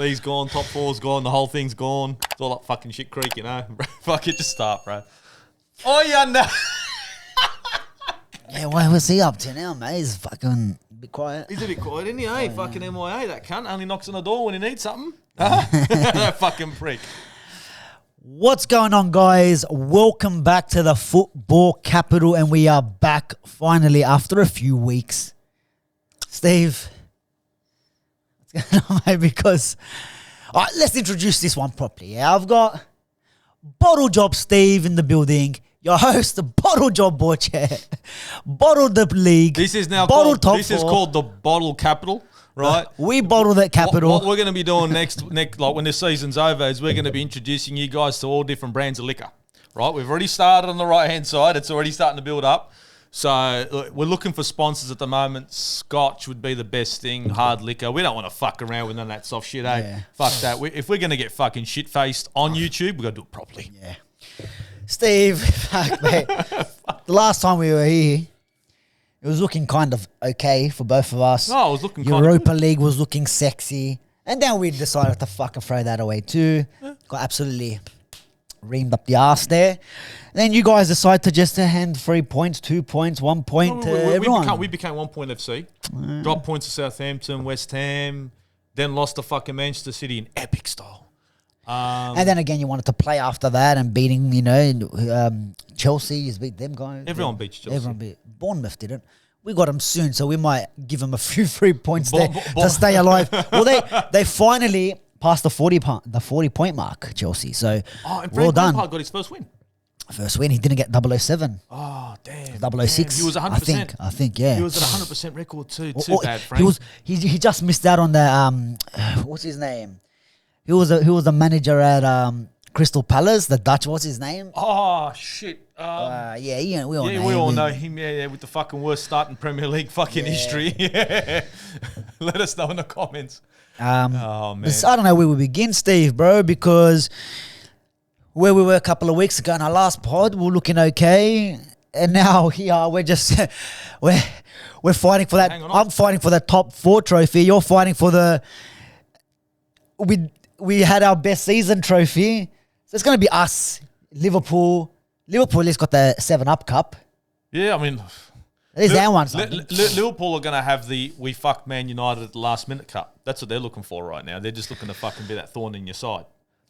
league's gone, top four's gone, the whole thing's gone. It's all up fucking shit creek, you know. Fuck it, just start, bro. Oh, yeah, no. Yeah, what's he up to now, mate? He's fucking a bit quiet. He's a bit quiet, isn't he? Hey, fucking MIA, that cunt only knocks on the door when he needs something. That fucking prick. What's going on, guys? Welcome back to the football capital, and we are back finally after a few weeks. Steve, what's going on, mate? Because let's introduce this one properly. Yeah, I've got Bottle Job Steve in the building. Your host, the Bottle Job Borche. Bottle the league. This is now Bottle called, top this four. is called the Bottle Capital, right? We bottle that capital. What we're going to be doing next, like when this season's over, is we're going to be introducing you guys to all different brands of liquor, right? We've already started on the right-hand side. It's already starting to build up. So look, we're looking for sponsors at the moment. Scotch would be the best thing, hard liquor. We don't want to fuck around with none of that soft shit, eh? Yeah. Fuck that. If we're going to get fucking shit-faced on YouTube, we've got to do it properly. Yeah. Steve, fuck, mate. The last time we were here, it was looking kind of okay for both of us. No, I was looking kind of Europa good. League was looking sexy. And then we decided to fucking throw that away too. Got absolutely reamed up the arse there. And then you guys decided to just hand 3 points, 2 points, 1 point to everyone. We became 1 point FC. Dropped points to Southampton, West Ham, then lost to fucking Manchester City in epic style. And then again, you wanted to play after that and beating, Chelsea. You beat them guys. Everyone beats Chelsea. Everyone beat. Bournemouth didn't. We got them soon, so we might give them a few free points there to stay alive. Well, they finally passed the 40 point mark, Chelsea. So And well Frank done. Lampard got his first win. First win, he didn't get 007. Oh, damn. 006. He was 100%. I think, yeah. He was at 100% record too. Too Or- bad, Frank. He just missed out on the what's his name? He was a manager at Crystal Palace, the Dutch. What's his name? Oh, shit. We all know. We all know him, with the fucking worst start in Premier League fucking history. Yeah. Let us know in the comments. Oh, man. I don't know where we begin, Steve, bro, because where we were a couple of weeks ago in our last pod, we were looking okay, and now here we're just we're fighting for that. Hang on. I'm fighting for the top 4 trophy. You're fighting for the we had our best season trophy. So it's going to be us, Liverpool. Liverpool has got the 7-Up Cup. Yeah, I mean... There's that one. Liverpool are going to have the we fucked Man United at the last minute cup. That's what they're looking for right now. They're just looking to fucking be that thorn in your side.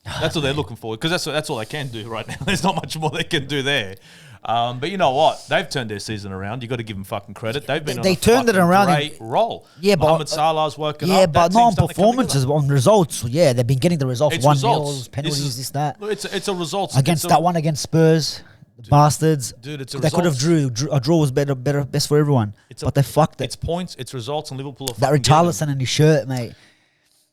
That's what they're looking for, because that's all they can do right now. There's not much more they can do there. But you know what? They've turned their season around. You got to give them fucking credit. They've been They on a turned it fucking around great roll. Yeah, but Mohamed Salah's working yeah, up. but That not on team's starting to come performances, together. on results. Yeah, they've been getting the results. It's 1-0, results. penalties, this, that. Look, it's a results Against that one against Spurs, the bastards. Dude, it's a they could have results. drew. A draw was better, best for everyone. But they fucked it. It's points. It's results, and Liverpool are That fucking getting them. Richarlison and his shirt, mate.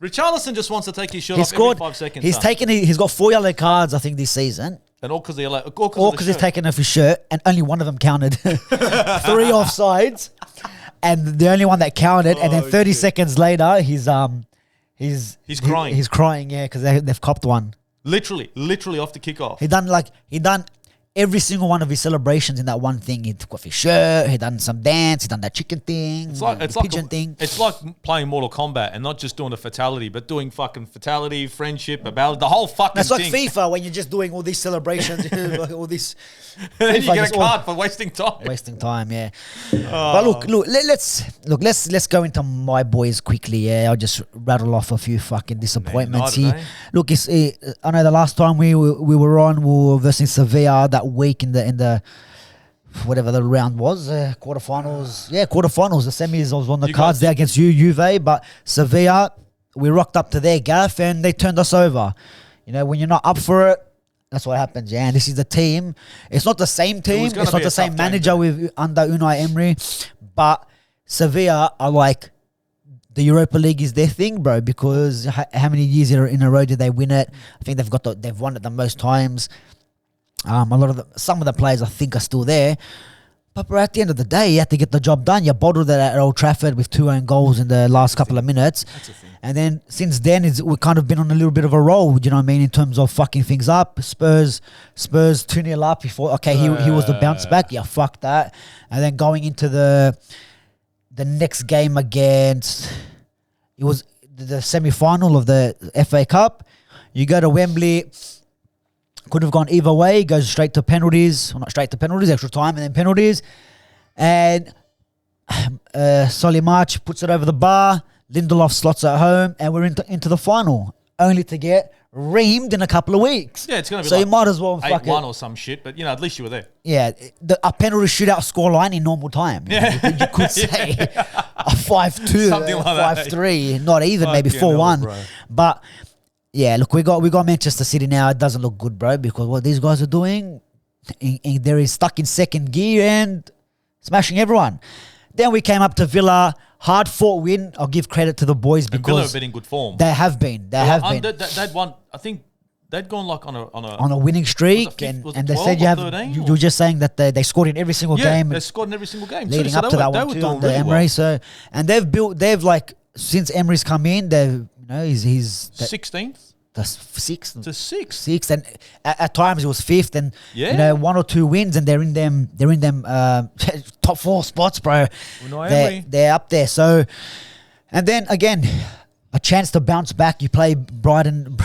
Richarlison just wants to take his shirt He off scored. every 5 seconds. He's got 4 yellow cards, I think, this season. And all because He's taken off his shirt, and only one of them counted. 3 offsides, and the only one that counted. And then 30 seconds later, he's crying. He's crying, yeah, because they've copped one. Literally off the kickoff. He done every single one of his celebrations in that one thing. He took off his shirt. He done some dance. He done that chicken thing. The pigeon thing. It's like playing Mortal Kombat and not just doing a fatality, but doing fucking fatality, friendship, about the whole fucking That's like thing. FIFA when you're just doing all these celebrations, all this. And then you FIFA get just a card for wasting time. Wasting time, yeah. But let's go into my boys quickly. Yeah, I'll just rattle off a few fucking disappointments United, here. eh? Look, I know the last time we were on, we were versus Sevilla that week in the whatever the round was, quarterfinals. Yeah, quarterfinals. The semis was on the cards there against Juve, but Sevilla, we rocked up to their gaff and they turned us over. You know, when you're not up for it, that's what happens, yeah. And this is the team. It's not the same team. gonna It's not be the a same tough game, manager under Unai Emery. But Sevilla are like, the Europa League is their thing, bro, because how many years in a row did they win it? I think they've won it the most times. Some of the players I think are still there. But bro, at the end of the day, you have to get the job done. You bottled it at Old Trafford with 2 own goals in the last couple of minutes. That's a thing. And then since then, we've kind of been on a little bit of a roll, you know what I mean, in terms of fucking things up. Spurs 2-0 up before. Okay, he was the bounce back. Yeah, fuck that. And then going into the next game against, it was the semi-final of the FA Cup. You go to Wembley, could have gone either way. Goes straight to penalties, or not straight to penalties, extra time and then penalties. And Solly March puts it over the bar. Lindelof slots at home, and we're into the final, only to get reamed in a couple of weeks. Yeah, it's going to be so like you might as well 8-1 or some shit, but, at least you were there. Yeah, a penalty shootout scoreline in normal time. Yeah. You could say a 5-2, Something a like that. 5-3, not even, maybe Fucking hell, 4-1. bro. But, yeah, look, we got Manchester City now. It doesn't look good, bro, because what these guys are doing, they're stuck in second gear and smashing everyone. Then we came up to Villa, hard-fought win. I'll give credit to the boys And Villa have because been in good form. they have been. They'd won, I think they'd gone like On a winning streak, was it and they 12 said or 13 you or- were just saying that they scored in every single game. they scored in every single game. Leading So up to that they one were too doing under really Emery. well. So, and they've like since Emery's come in, he's 16th the sixth, to 6th. sixth, and at times it was fifth, and Yeah. 1 or 2 wins, and they're in them top 4 spots, bro. Unai Emery. They're up there. So, and then again, a chance to bounce back. You play Brighton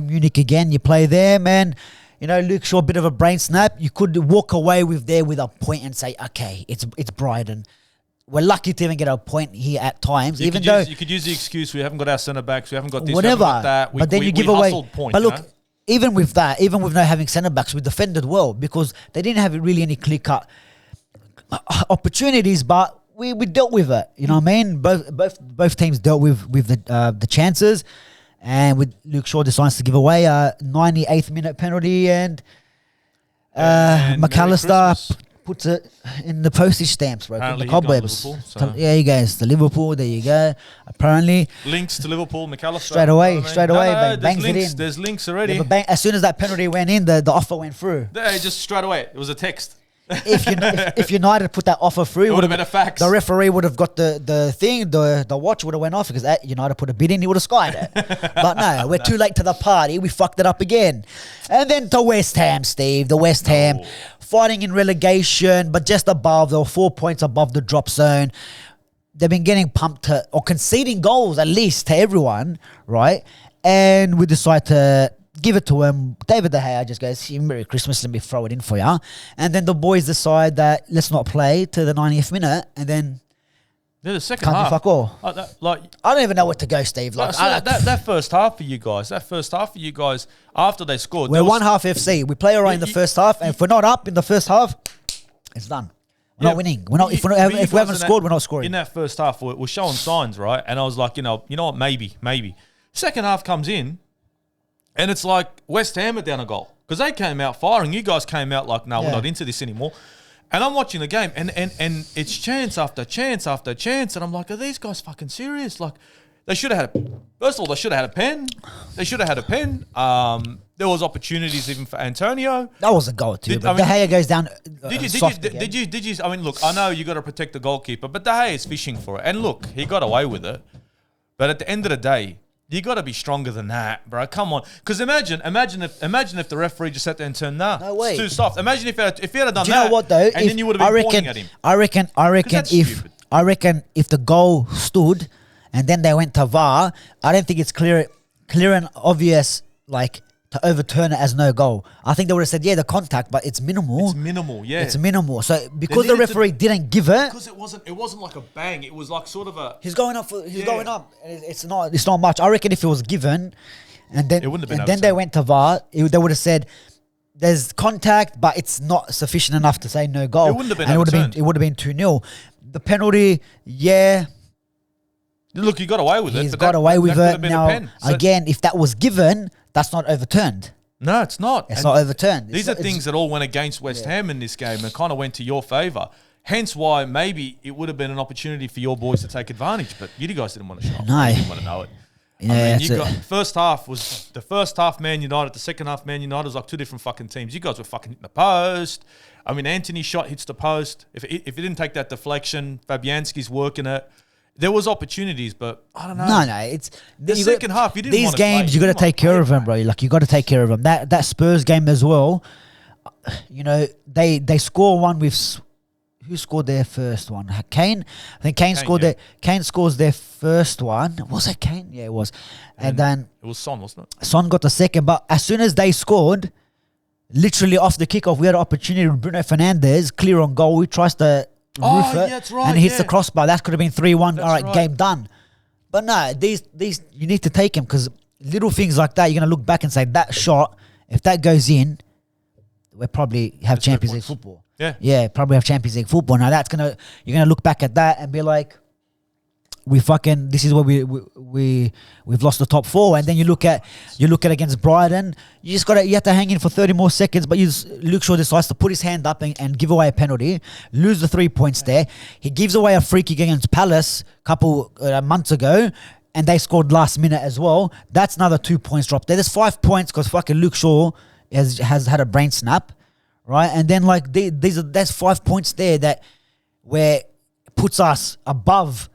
Munich again. You play them, and Luke Shaw, a bit of a brain snap. You could walk away with a point and say, okay, it's Brighton. We're lucky to even get a point here at times, You even could though you could use the excuse we haven't got our centre backs, we haven't got this, whatever. we haven't got that. But then you give we away. hustled points, But look, even with that, even with not having centre backs, we defended well because they didn't have really any clear cut opportunities. But we dealt with it. You know what I mean? Both teams dealt with the chances, and with Luke Shaw decides to give away a 98th minute penalty, and And Merry McAllister Christmas. puts it in the postage stamps, bro. Apparently The he's gone cobwebs. Liverpool, so- Yeah, he goes to Liverpool. There you go. Apparently, Links to Liverpool, McAllister. Straight away, you know what I mean? straight away, there's bangs it links, in. There's links already. yeah, but as soon as that penalty went in, the offer went through. They just straight away. It was a text. If United put that offer through, It would have been a fax. the referee would have got the thing, the watch would have went off because United put a bid in, he would have skied it. But no, we're too late to the party. We fucked it up again. And then to West Ham, Steve. The West Ham fighting in relegation, but just above, they were 4 points above the drop zone. They've been getting pumped or conceding goals at least to everyone, right? And we decide to give it to him. David De Gea just goes, Merry Christmas, let me throw it in for you. And then the boys decide that let's not play to the 90th minute, and then Yeah, the second can't do half. fuck all. Like I don't even know where to go, Steve. Like, that first half for you guys, after they scored. we're there was- one half FC. We play all right in the first half, and if we're not up in the first half, it's done. We're Yeah, not winning. We're not. If we you haven't guys scored, we're not scoring. In that first half, we're showing signs, right? And I was like, you know what, maybe. Second half comes in, and it's like West Ham are down a goal because they came out firing. You guys came out like, no, we're Yeah. not into this anymore. And I'm watching the game, and it's chance after chance after chance, and I'm like, are these guys fucking serious? Like, they should have had. First of all, they should have had a pen. There was opportunities even for Antonio. That was a goal too. Did- But I mean, De Gea goes down. Soft again. Did you? I mean, look, I know you got to protect the goalkeeper, but De Gea is fishing for it. And look, he got away with it. But at the end of the day, you got to be stronger than that, bro. Come on, because imagine if the referee just sat there and turned, nah, No way. it's too soft. Imagine if he had done Do you that. know what though? And then you would have been pointing at him. I reckon that's if stupid. the goal stood and then they went to VAR, I don't think it's clear and obvious like to overturn it as no goal. I think they would have said, yeah, the contact, but it's minimal. It's minimal, yeah. It's minimal. So because the needed to- referee didn't give it, Because it wasn't like a bang. It was like sort of a. he's going up. He's Yeah. going up. It's not much. I reckon if it was given, and then It wouldn't have been and then they overturned. went to VAR, they would have said. There's contact, but it's not sufficient enough to say no goal. It wouldn't have been And overturned. it would have been 2-0. The penalty, yeah, Look, you got away with it. he's but got that- away that with could it. have been a Now, pen. So- again, if that was given, that's not overturned. No, it's not. It's And not overturned. These are things that all went against West Ham in this game and kind of went to your favour. Hence why maybe it would have been an opportunity for your boys to take advantage, but you guys didn't want to show up. No. You didn't want to know it. Yeah, I mean, that's you it. got first half Man United, the second half Man United was like two different fucking teams. You guys were fucking hitting the post. I mean, Anthony's shot hits the post. If he didn't take that deflection, Fabianski's working it. There was opportunities, but I don't know. No, it's The you second half, you didn't These want to play. games, you got to didn't want take to care play, of them, bro. Like you got to take care of them. That Spurs game as well. You know, they score one with who scored their first one? Kane. I think Kane scored yeah. Kane scores their first one. Was it Kane? Yeah, it was. And then it was Son, wasn't it? Son got the second. But as soon as they scored, literally off the kickoff, we had an opportunity. Bruno Fernandes clear on goal. He tries to roof it, that's right, and hits the crossbar. That could have been 3-1. All right, right. game done. But no, these you need to take them because little things like that, you're gonna look back and say that shot, if that goes in, we'll probably have Champions League football. Yeah, probably have Champions League football. Now you're gonna look back at that and be like, this is what we've lost the top four. And then you look at against Brighton, you have to hang in for 30 more seconds, but Luke Shaw decides to put his hand up and give away a penalty, lose the 3 points there. He gives away a free kick against Palace a couple months ago, and they scored last minute as well. That's another 2 points dropped there. There's 5 points because fucking Luke Shaw has had a brain snap, right? And then like there's 5 points there that where puts us above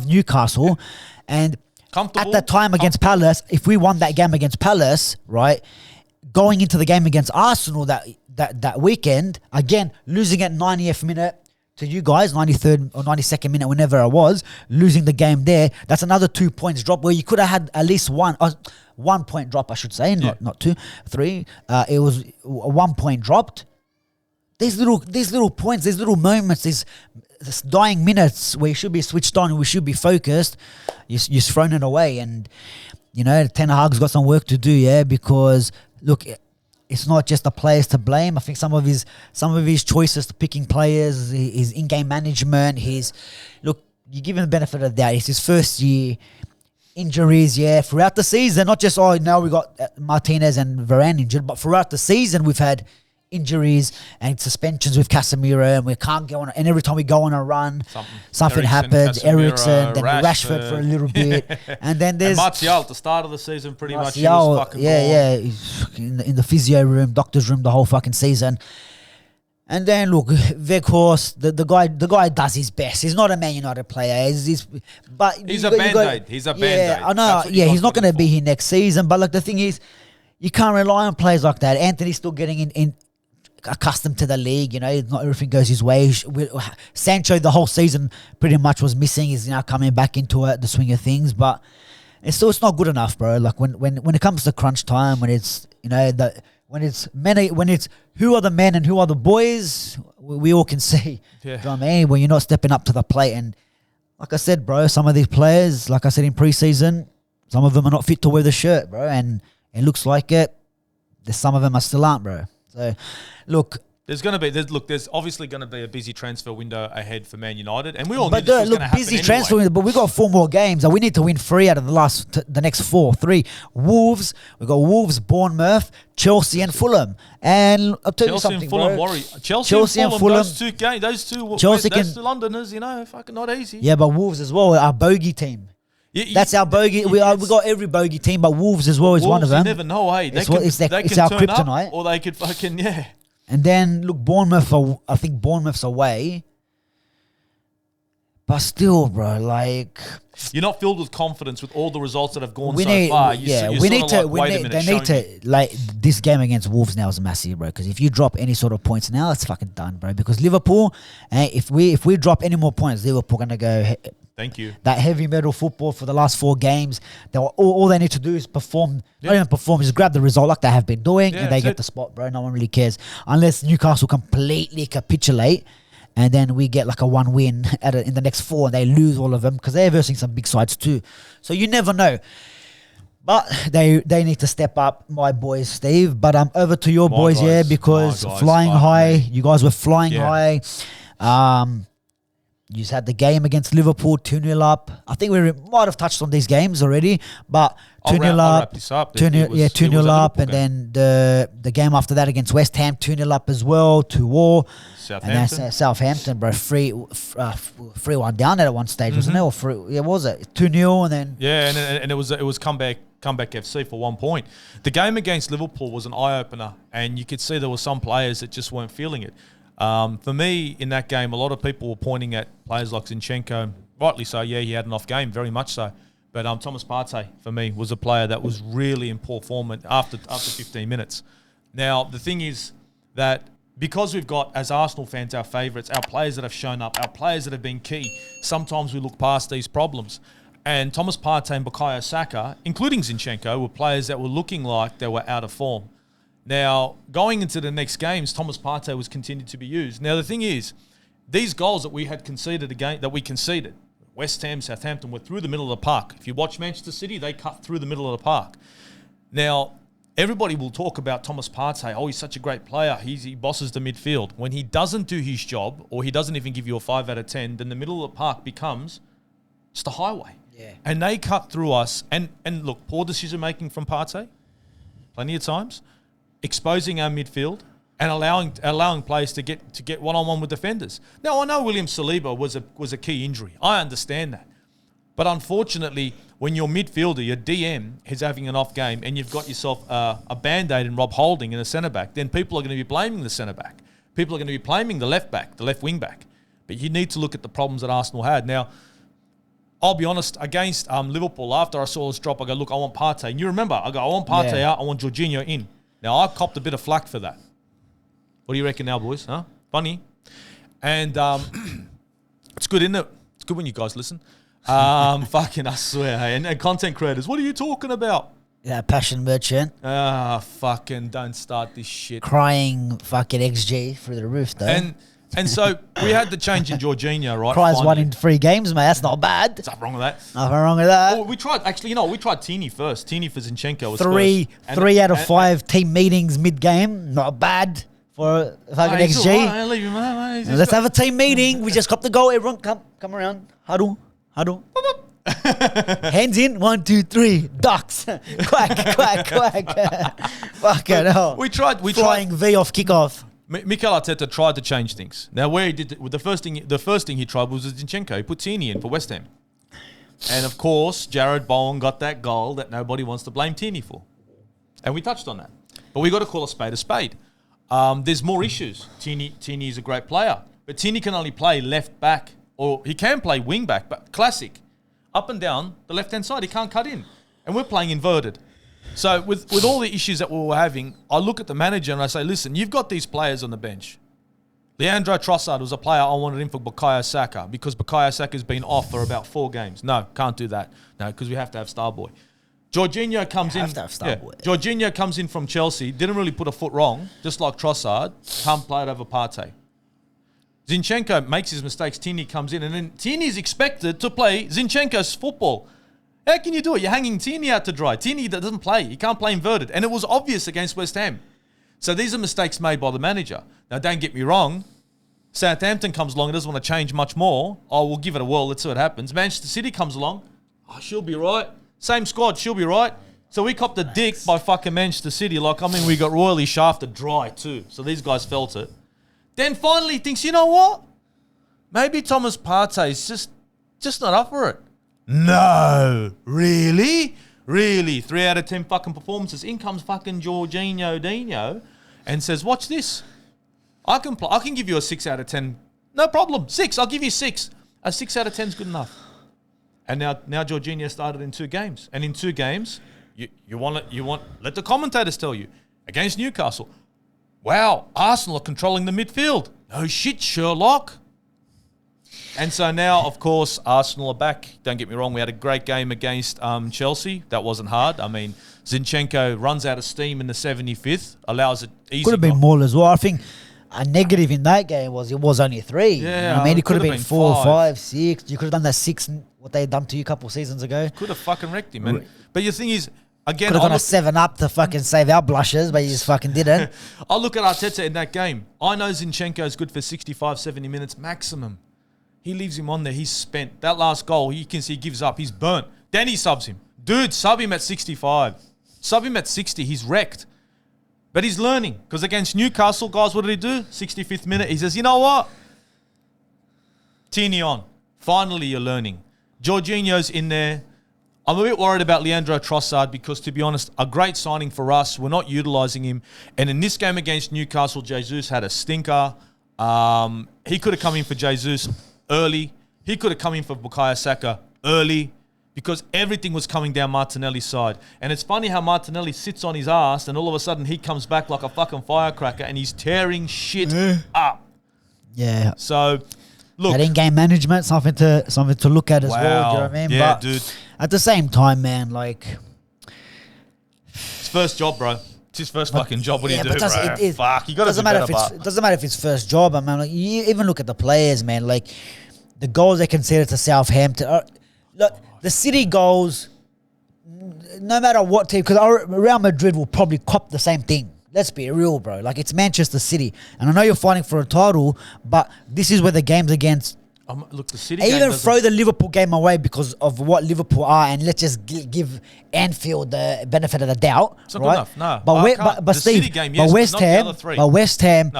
Newcastle, and at that time against Palace, if we won that game against Palace, right, going into the game against Arsenal that weekend, again losing at 90th minute to you guys, 93rd or 92nd minute, whenever it was, losing the game there, that's another 2 points drop where you could have had at least 1 point drop, I should say, not 2, 3. It was 1 point dropped. These little points, these little moments, these dying minutes where you should be switched on, we should be focused, you're thrown it away. And Ten Hag's got some work to do, because look, it's not just the players to blame. I think some of his choices to picking players, his in-game management, you give him the benefit of the doubt. It's his first year. Injuries, throughout the season, not just now we got Martinez and Varane injured, but throughout the season we've had injuries and suspensions with Casemiro, and we can't go on. And every time we go on a run, something happens. Eriksen, then Rashford for a little bit, and then there's Martial at the start of the season. Pretty much, he Martial, was fucking gone. He's in the physio room, doctor's room, the whole fucking season. And then look, Weghorst, the guy does his best. He's not a Man United player. He's a Band-Aid. He's a Band-Aid. I know. He's not going to be here next season. But like the thing is, you can't rely on players like that. Anthony's still getting in accustomed to the league, not everything goes his way. Sancho the whole season pretty much was missing. He's now coming back into the swing of things, but it's not good enough, bro. Like when it comes to crunch time, when it's when it's who are the men and who are the boys, we all can see. Yeah. You know what I mean? When you're not stepping up to the plate, and like I said, bro, some of these players, like I said in preseason, some of them are not fit to wear the shirt, bro, and it looks like it. Some of them are still aren't, bro. So, look, there's obviously going to be a busy transfer window ahead for Man United, and we all but knew this was going to happen busy anyway. transfer window. But we got 4 more games, and we need to win 3 out of the next 4. 3 Wolves. We got Wolves, Bournemouth, Chelsea, and Fulham. And I'll tell you something, Fulham, bro. Chelsea and Fulham. Those two games, those two Londoners, fucking not easy. Yeah, but Wolves as well, our bogey team. That's our bogey. We got every bogey team, but Wolves as well is one of them. You never know, hey. It's our kryptonite. Or they could fucking, And then, look, I think Bournemouth's away. But still, bro, like... You're not filled with confidence with all the results that have gone so far. This game against Wolves now is massive, bro, because if you drop any sort of points now, it's fucking done, bro. Because Liverpool, if we drop any more points, Liverpool going to go... Thank you. That heavy metal football for the last 4 games. All they need to do is perform. Not even perform, just grab the result like they have been doing, and they get the spot, bro. No one really cares. Unless Newcastle completely capitulate, and then we get like a 1 win in the next 4, and they lose all of them, because they're versing some big sides too. So you never know. But they need to step up, my boys, Steve. But over to your boys, because flying high. You guys were flying high. You just had the game against Liverpool, 2-0 up. I think we might have touched on these games already, but 2-0 up. 2-0 up, and then the game after that against West Ham, 2-0 up as well, 2-2. Southampton. And that's Southampton, bro. 3-1 down at one stage, wasn't it? Or was it 2-0 and then? Yeah, and it was comeback FC for 1 point. The game against Liverpool was an eye opener, and you could see there were some players that just weren't feeling it. For me, in that game, a lot of people were pointing at players like Zinchenko. Rightly so, he had an off game, very much so. But Thomas Partey, for me, was a player that was really in poor form after 15 minutes. Now, the thing is that because we've got, as Arsenal fans, our favourites, our players that have shown up, our players that have been key, sometimes we look past these problems. And Thomas Partey and Bukayo Saka, including Zinchenko, were players that were looking like they were out of form. Now, going into the next games, Thomas Partey was continued to be used. Now, the thing is, these goals that we had conceded again, that we conceded, West Ham, Southampton, were through the middle of the park. If you watch Manchester City, they cut through the middle of the park. Now, everybody will talk about Thomas Partey. Oh, he's such a great player. He bosses the midfield. When he doesn't do his job, or he doesn't even give you a 5 out of 10, then the middle of the park becomes just a highway. Yeah. And they cut through us. And look, poor decision-making from Partey, plenty of times, exposing our midfield and allowing players to get one-on-one with defenders. Now, I know William Saliba was a key injury. I understand that. But unfortunately, when your midfielder, your DM, is having an off game and you've got yourself a Band-Aid in Rob Holding and a centre-back, then people are going to be blaming the centre-back. People are going to be blaming the left-back, the left wing-back. But you need to look at the problems that Arsenal had. Now, I'll be honest, against Liverpool, after I saw this drop, I go, look, I want Partey. And you remember, I want Partey out, I want Jorginho in. Now, I copped a bit of flack for that. What do you reckon now, boys? Huh? Funny. And it's good, isn't it? It's good when you guys listen. Fucking, I swear. Hey. And content creators, what are you talking about? Yeah, passion merchant. Fucking don't start this shit. Crying fucking XG through the roof, though. And so we had the change in Jorginho, right? Cries finally. 1 in 3 games, mate. That's not bad. What's wrong with that? Nothing wrong with that. Oh, we tried Tini first. Tini for Zinchenko was Three out of 5 team meetings mid-game. Not bad for fucking XG. Right, leave him, mate. Let's have a team meeting. We just got the goal. Everyone come around. Huddle. Hands in. 1, 2, 3. Ducks. Quack. Fucking hell. We tried. Flying V off kickoff. Mikel Arteta tried to change things. Now, where he did the first thing he tried was Zinchenko. He put Tini in for West Ham, and of course, Jared Bowen got that goal that nobody wants to blame Tini for, and we touched on that. But we got to call a spade a spade. There's more issues. Tini is a great player, but Tini can only play left back, or he can play wing back, but classic, up and down the left hand side. He can't cut in, and we're playing inverted. So with all the issues that we were having, I look at the manager and I say, listen, you've got these players on the bench. Leandro Trossard was a player I wanted in for Bukayo Saka because Bukayo Saka's been off for about 4 games. No, can't do that. No, because we have to have Starboy. Jorginho comes in. Jorginho comes in from Chelsea, didn't really put a foot wrong, just like Trossard, can't play it over Partey. Zinchenko makes his mistakes, Tini comes in, and then Tini is expected to play Zinchenko's football. How can you do it? You're hanging Tini out to dry. Tini doesn't play. He can't play inverted. And it was obvious against West Ham. So these are mistakes made by the manager. Now, don't get me wrong. Southampton comes along and doesn't want to change much more. Oh, we'll give it a whirl. Let's see what happens. Manchester City comes along. Oh, she'll be right. Same squad. She'll be right. So we copped a dick by fucking Manchester City. We got royally shafted dry too. So these guys felt it. Then finally he thinks, you know what? Maybe Thomas Partey's just not up for it. No, really? 3 out of 10 fucking performances. In comes fucking Jorginho Dino and says, watch this. I can give you a 6 out of 10. No problem. 6. I'll give you 6. A 6 out of 10 is good enough. And now Jorginho started in 2 games. And in 2 games, you want let the commentators tell you. Against Newcastle. Wow, Arsenal are controlling the midfield. No shit, Sherlock. And so now, of course, Arsenal are back. Don't get me wrong, we had a great game against Chelsea. That wasn't hard. I mean, Zinchenko runs out of steam in the 75th, allows it easy. Could have been more as well. I think a negative in that game was it was only 3. Yeah, I mean, it could have been 4, 5. 5, 6. You could have done that 6, what they had done to you a couple of seasons ago. Could have fucking wrecked him. But the thing is, again, could have gone a 7 up to fucking save our blushes, but you just fucking didn't. I look at Arteta in that game. I know Zinchenko is good for 65, 70 minutes maximum. He leaves him on there. He's spent. That last goal, you can see he gives up. He's burnt. Then he subs him. Dude, sub him at 65. Sub him at 60. He's wrecked. But he's learning. Because against Newcastle, guys, what did he do? 65th minute. He says, you know what? Tini on. Finally, you're learning. Jorginho's in there. I'm a bit worried about Leandro Trossard because, to be honest, a great signing for us. We're not utilising him. And in this game against Newcastle, Jesus had a stinker. He could have come in for Jesus early. He could have come in for Bukayo Saka early. because everything was coming down Martinelli's side. And it's funny how Martinelli sits on his ass and all of a sudden he comes back like a fucking firecracker and he's tearing shit up. Yeah. So, look. That in-game management, something to look at as well. Do you know what I mean? Yeah, but dude. at the same time, man, like... It's first job, bro. It's his first fucking job. What do you do, but bro? Fuck, you got to do better, it doesn't matter if it's first job. I mean, like, you even look at the players, man. Like, the goals they conceded to Southampton. Look, the City goals, no matter what team, because Real Madrid will probably cop the same thing. Let's be real, bro. Like, it's Manchester City. And I know you're fighting for a title, but this is where the game's against. Look, the City Even throw the Liverpool game away because of what Liverpool are, and let's just give Anfield the benefit of the doubt. It's not right? good enough, no. But the Steve, City game, yes, West but not the Ham, other three. No,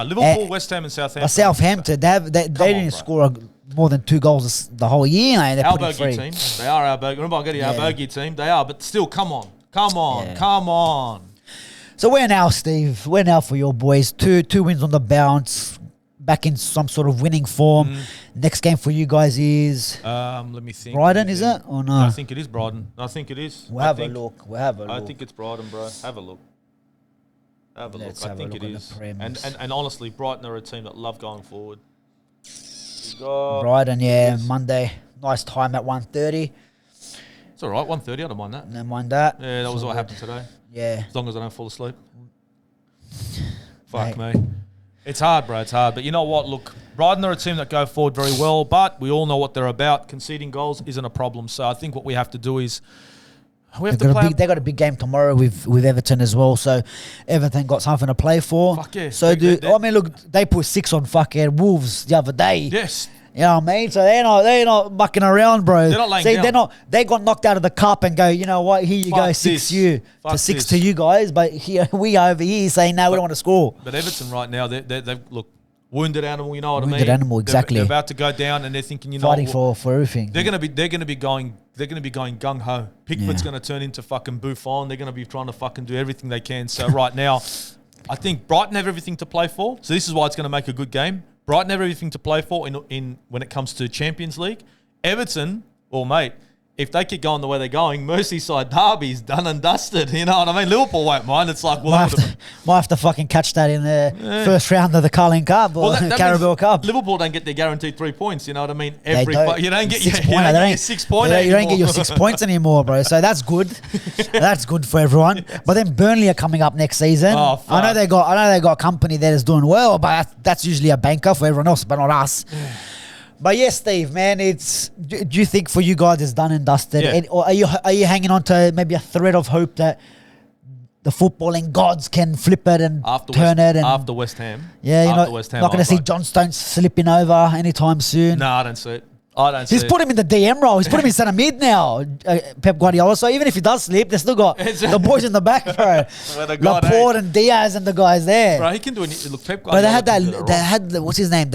Liverpool, West Ham and Southampton. But Southampton, they didn't score more than 2 goals the whole year. They're our putting bogey 3. team. They are our bogey. Remember, I got our bogey team. They are, but still, come on. So where now, Steve? Where now for your boys? Two wins on the bounce, back in some sort of winning form. Next game for you guys is Let me think. Brighton, is it or no? I think it is Brighton. I think it is. We'll have a look. I think it's Brighton, bro. Have a look. Let's I have a think look it on the is. Prems. And honestly, Brighton are a team that love going forward. We got Brighton, yeah, Monday. Nice time at 1:30. It's all right. 1:30. I don't mind that. Don't mind that. Yeah, that was what happened today. Yeah. As long as I don't fall asleep. Fuck me. It's hard, bro. It's hard. But you know what? Look, Brighton are a team that go forward very well, but we all know what they're about. Conceding goals isn't a problem. So I think what we have to do is we have to play. They got a big game tomorrow with Everton as well. So Everton got something to play for. Fuck yeah. So I mean, look, they put 6 on fucking Wolves the other day. Yes. You know what I mean? So they're not mucking around, bro. They're not laying down. They got knocked out of the cup and go, you know what? Here you go, 6 to you guys. But here we are over here saying, no, we don't want to score. But Everton right now, they've look, wounded animal. You know what I mean? Wounded animal, exactly. They're about to go down, and they're thinking, you know, fighting for everything. They're gonna be going gung ho. Pickford's gonna turn into fucking Buffon. They're gonna be trying to fucking do everything they can. So right now, I think Brighton have everything to play for. So this is why it's gonna make a good game. Brighton have everything to play for in when it comes to Champions League. Everton, well, mate, if they keep going the way they're going, Merseyside derby's done and dusted. You know what I mean? Liverpool won't mind. It's like, well, might have to fucking catch that in the first round of the Carling Cup or that Carabao Cup. Liverpool don't get their guaranteed 3 points. You know what I mean? You don't get your 6 points. You don't get your 6 points anymore, bro. So that's good. That's good for everyone. But then Burnley are coming up next season. Oh, fuck. I know they got a company that is doing well, but that's usually a banker for everyone else, but not us. But yes, Steve, man, do you think for you guys it's done and dusted? Yeah. Or are you hanging on to maybe a thread of hope that the footballing gods can flip it and turn it? And after West Ham. Yeah, you're not going to see John. John Stones slipping over anytime soon. No, I don't see it. He's put him in the DM role. He's put him in centre mid now, Pep Guardiola. So even if he does slip, they still got the boys in the back, bro. Laporte and Diaz and the guys there. Bro, he can do it. Look, Pep Guardiola. But they had what's his name?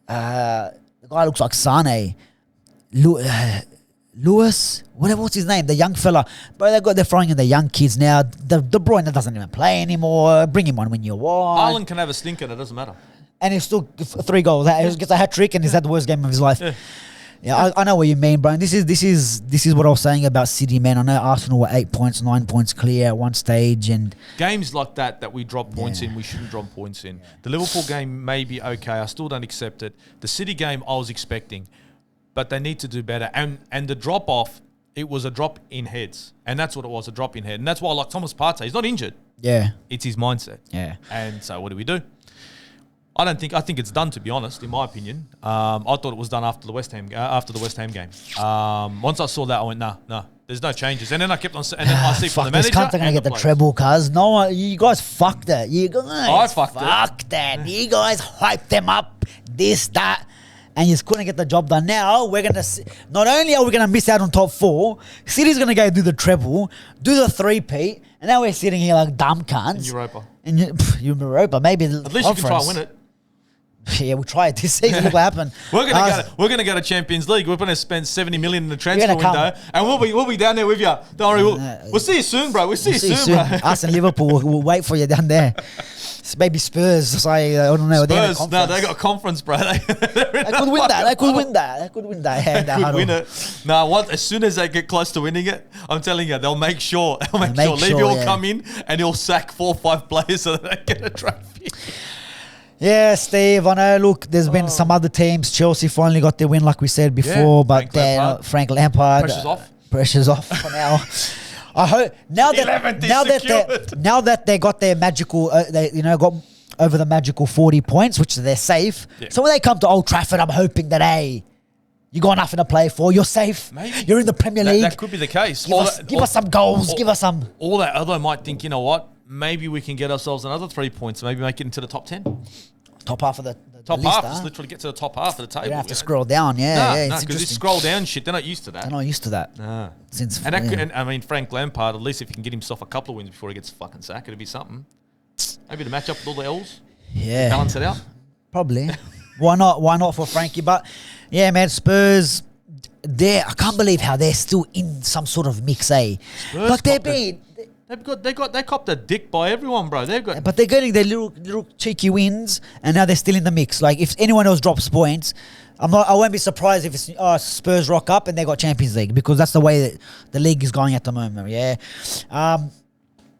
The guy looks like Sane. Lewis, what's his name? The young fella. Bro, they're throwing in the young kids now. De Bruyne doesn't even play anymore. Bring him on when you want. Haaland can have a stinker. It doesn't matter. And he's still 3 goals. He gets a hat trick and he's had the worst game of his life. Yeah, I know what you mean, bro. And this is what I was saying about City, man. I know Arsenal were 8 points, 9 points clear at one stage, and games like that we drop points in, we shouldn't drop points in. The Liverpool game may be okay. I still don't accept it. The City game I was expecting, but they need to do better. And the drop off, it was a drop in heads, and that's what it was, a drop in head. And that's why, like Thomas Partey, he's not injured. Yeah, it's his mindset. Yeah, and so what do? I think it's done, to be honest, in my opinion. I thought it was done after the West Ham game. Once I saw that, I went, nah, there's no changes. And then I kept on, and then I see from the manager. This cunt are gonna get the treble, cuz. No one, you guys fucked it. You guys, I fucked that. You guys hyped them up, this, that, and you just couldn't get the job done. Now we're gonna, not only are we gonna miss out on top 4, City's gonna go do the treble, do the 3-peat, and now we're sitting here like dumb cunts. In Europa. And Europa, maybe at least you can try and win it. Yeah, we'll try it this season. Look what happened. We're gonna go to Champions League. We're gonna spend 70 million in the transfer window, and we'll be down there with you. Don't worry, we'll see you soon, bro. We'll see you soon, bro. Us and Liverpool, we'll wait for you down there. maybe Spurs. So I don't know. They're in a Spurs, no, conference. they got a conference, bro. They could win that. They could win that. They could win that. Yeah, They could win it. No, as soon as they get close to winning it, I'm telling you, they'll make sure. Levy will come in and he'll sack 4 or 5 players so that they get a trophy. Yeah, Steve, I know. Look, there's been some other teams. Chelsea finally got their win, like we said before, but Frank Lampard. Pressure's off. Pressure's off for now. I hope now that they got their magical, got over the magical 40 points, which they're safe. Yeah. So when they come to Old Trafford, I'm hoping that you got nothing to play for. You're safe. Maybe. You're in the Premier League. That could be the case. Give us some goals. Give us some. All that other might think, you know what? Maybe we can get ourselves another 3 points. Maybe make it into the top 10. Top half of the top list, half. Just literally get to the top half of the table. You don't have to scroll down. Yeah, because this scroll down shit, they're not used to that. They're not used to that. Nah. And Frank Lampard, at least if he can get himself a couple of wins before he gets fucking sacked, it'd be something. Maybe to match up with all the L's. Yeah. Balance it out. Probably. Why not? Why not for Frankie? But yeah, man, Spurs. I can't believe how they're still in some sort of mix, eh? Spurs But they're being. They copped a dick by everyone, bro. But they're getting their little cheeky wins, and now they're still in the mix. Like if anyone else drops points, I won't be surprised if it's Spurs rock up and they got Champions League, because that's the way that the league is going at the moment. Yeah.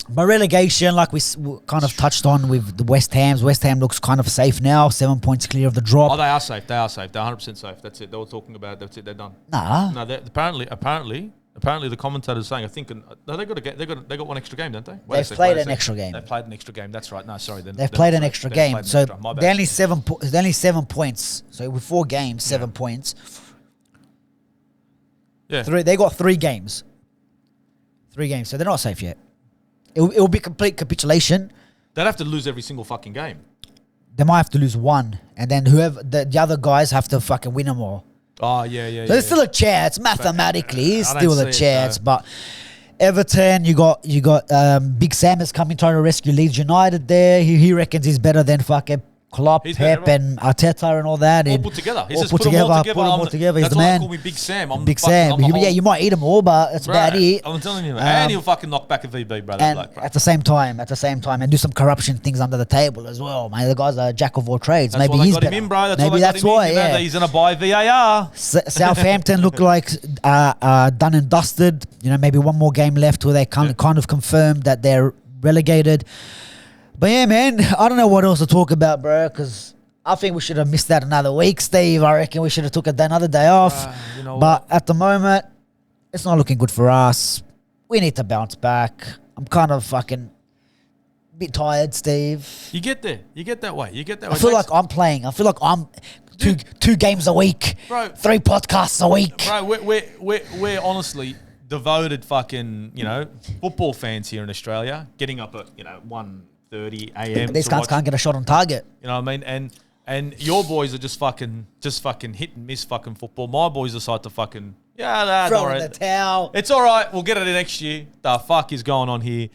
But relegation, like we kind of touched on with the West Ham looks kind of safe now. 7 points clear of the drop. Oh, they are safe. They're 100% safe. That's it. They were talking about it. That's it. They're done. Nah. No, apparently the commentators saying, I think, no, they got one extra game, don't they? They've played an extra game. They played an extra game. That's right. No, sorry. They've played an extra game. So they're only 7 points. So with 4 games, 7 points. Yeah. They got 3 games. 3 games. So they're not safe yet. It'll be complete capitulation. They'd have to lose every single fucking game. They might have to lose one, and then whoever the other guys have to fucking win them all. Oh yeah. So there's still a chance mathematically. It's still a chance, but Everton, you got Big Sam is coming trying to rescue Leeds United. There, he reckons he's better than fucking Klopp, Pep, and Arteta and all that. All put together. He's all just put them all together. He's the man. That's why they call me Big Sam. Big Sam. You might eat them all, but that's about it. I'm telling you, and he'll fucking knock back a VB, brother. And at the same time, and do some corruption things under the table as well, man. The guy's a jack of all trades. That's maybe why he's got him in, bro. Maybe that's why. Yeah, he's gonna buy VAR. Southampton look like done and dusted. Maybe one more game left where they kind of confirmed that they're relegated. But yeah, man, I don't know what else to talk about, bro, because I think we should have missed that another week, Steve. I reckon we should have took another day off. But at the moment, it's not looking good for us. We need to bounce back. I'm kind of fucking a bit tired, Steve. You get there. You get that way. I feel like I'm playing. I feel like I'm two games a week, bro, 3 podcasts a week. Bro, we're honestly devoted fucking, football fans here in Australia, getting up at, 1:30 a.m. These guys can't get a shot on target. You know what I mean? And your boys are just fucking hit and miss fucking football. My boys decide to fucking throw in the towel. It's all right. We'll get it next year. The fuck is going on here?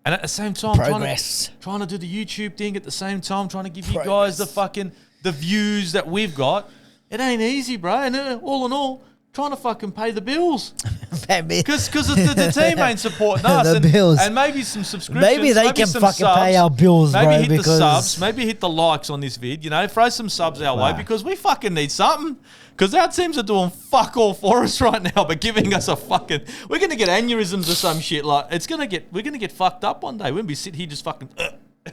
And at the same time, trying to do the YouTube thing at the same time, trying to give you guys the views that we've got. It ain't easy, bro. And all in all, trying to fucking pay the bills. Because the team ain't supporting us. Bills. And maybe some subscriptions. Maybe they can fucking subs, pay our bills, maybe bro. Hit the subs. Maybe hit the likes on this vid. Throw some subs our way, because we fucking need something. Because our teams are doing fuck all for us right now, but giving us a fucking... We're going to get aneurysms or some shit. Like, we're going to get fucked up one day. We're going to be sitting here just fucking...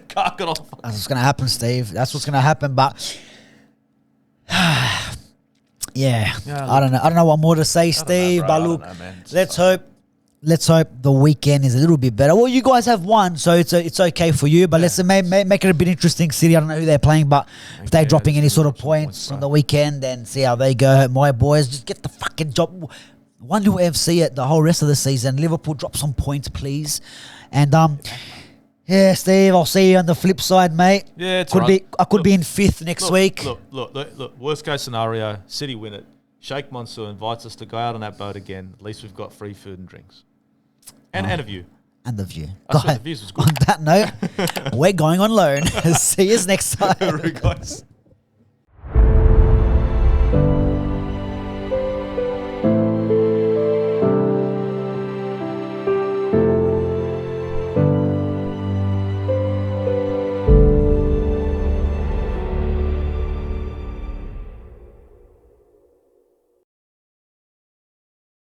Can't get off. That's what's going to happen, Steve. That's what's going to happen, but... Yeah, I don't know what more to say, Steve. But look, let's hope the weekend is a little bit better. Well, you guys have won, so it's okay for you. But let's make it a bit interesting. City, I don't know who they're playing, but if they're dropping any sort of points on the weekend, then see how they go. My boys, just get the fucking job. One little FC it the whole rest of the season. Liverpool, drop some points, please. And yeah, Steve, I'll see you on the flip side, mate. Yeah, it's I could be in 5th next week. Look. Worst case scenario, City win it. Sheikh Mansour invites us to go out on that boat again. At least we've got free food and drinks. And a view. And the view. The views was good. On that note, we're going on loan. See you next time. Guys.